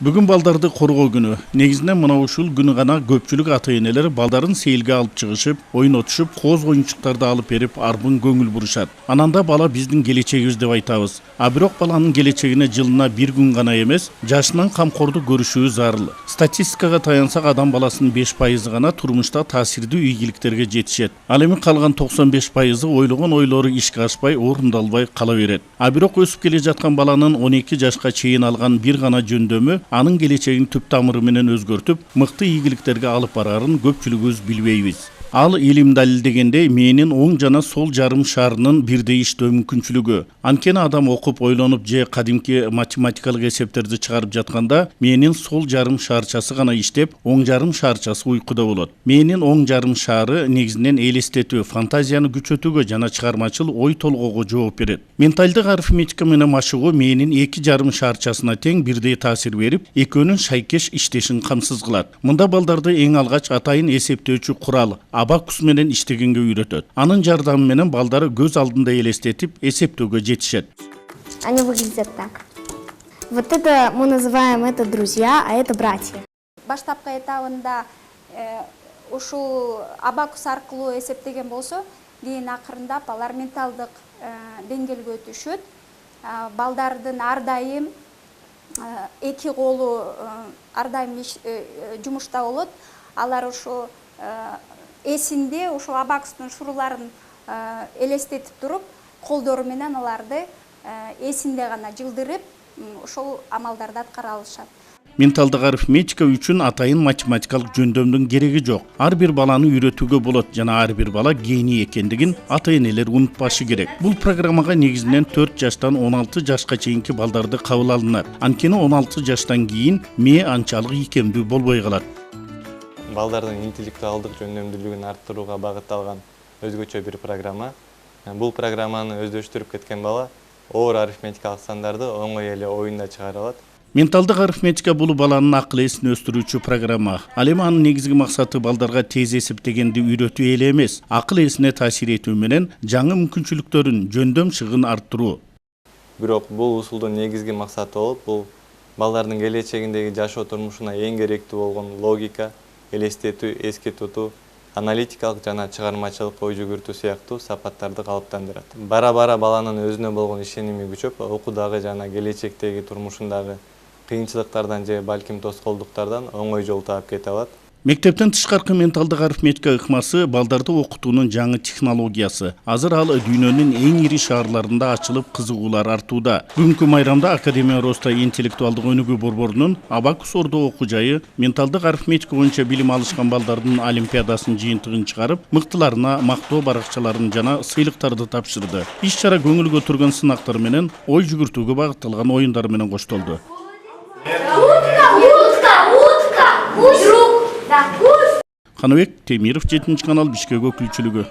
Бүгүн балдарды коргоо күнү. Негизинен мына ушул күнү гана көпчүлүк ата-энелер балдарын сейилге алып чыгышып, ойнотушуп, кооз оюнчуктарды алып берип, арбын көңүл бурушат. Ананда бала биздин келечегибиз деп айтабыз. А бирок баланын келечегине жылына бир күн гана эмес, жашынан камкордук көрүшүбү зарыл. Статистикага таянсак, адам баласынын 5% гана турмушта таасирдүү ийгиликтерге жетишет. Ал эми калган 95% ойлогон ойлору ишке ашпай, орундалбай кала берет. А бирок өсүп келе жаткан баланын 12 жашка чейин алган бир гана жөндөмү анын келечегин түп тамыры менен өзгөртүп, мыкты ийгиликтерге алып барарын көпчүлүгүбүз билбейбиз. Ал илим далилдегендей, мээнин оң жана сол жарым шарынын бирдей иштөө мүмкүнчүлүгү. Анткени адам окуп, ойлонуп же кадимки математикалык эсептерди чыгарып жатканда, мээнин сол жарым шарчасы гана иштеп, оң жарым шарчасы уйкуда болот. Мээнин оң жарым шары негизинен элестетүү, фантазияны күчөтүүгө жана чыгармачыл ой толгоого жооп берет. Менталдык арифметика менен машыгуу мээнин 2 жарым шарчасына тең бирдей таасир берип, экөөнүн шайкеш иштешин камсыз кылат. Мында балдарды эң алгач атайын эсептөөчү курал абакус менен иштегенге үйрөтөт. Анын жардамы менен балдары көз алдында элестетип, эсептөөгө жетишет. Они выглядят так. Вот это мы называем это друзья, а это братья. Баштапкы этабында ушул абакус аркылуу эсептеген болсо, кийин акырындап алар менталдык деңгээлге өтүшөт. Балдардын ар дайым эки колу ар дайым жумушта болот. Алар ошо эсинде ушул абакустун шуруларын элестетип туруп, колдору менен аларды эсинде гана жылдырып, ошол амалдарды аткара алышат. Менталдык арифметика үчүн атайын математикалык жөндөмдүн кереги жок. Ар бир баланы үйрөтүүгө болот жана ар бир бала гений экендигин ата-энелер унутпашы керек. Бул программага негизинен 4 жаштан 16 жашка чейинки балдарды кабыл алынат. Анткени 16 жаштан кийин мээ анчалык ийкемдүү болбой калат. Балдардын интеллектуалдык жөндөмдүүлүгүн арттырууга багытталган өзгөчө бир программа. Бул программаны өздөштүрүп кеткен бала оор арифметикалык сандарды оңой эле оюнда чыгара алат. Менталдык арифметика бул баланын акыл эсин өстүрүүчү программа. Ал эми анын негизги максаты балдарга тез эсептегенди үйрөтүү эле эмес, акыл эсине таасир этүү менен жаңы мүмкүнчүлүктөрүн, жөндөм чыгын арттыруу. Бирок бул усулдун негизги максаты болуп, бул балдардын келечегиндеги жашоо турмушуна эң керектүү болгон логика, элестетүү, эске тутуу, аналитикалык жана чыгармачылык ой жүгүртүү сыяктуу сапаттарды калыптандырат. Бара-бара баланын өзүнө болгон ишеними күчөп, окуудагы жана келечектеги турмушундагы кыйынчылыктардан же балким тоскоолдуктардан оңой жол таап кете алат. Мектептен тышкаркы менталдык арифметика ыкмасы балдарды окутуунун жаңы технологиясы. Азыр ал дүйнөнүн эң ири шаарларында ачылып, кызыгуулар артууда. Бүгүнкү майрамда Академия Роста интеллектуалдык өнүгүү борборунун Абакус Ордо окуу жайы менталдык арифметика боюнча билим алышкан балдардын олимпиадасынын жыйынтыгын чыгарып, мыктыларына мактоо баракчаларын жана сыйлыктарды тапшырды. Иш-чара көңүлгө турган сынактар менен ой жүгүртүүгө багытталган оюндар менен коштолду. Каныбек Темиров, 7 канал, Бишкек өкүлчүлүгү.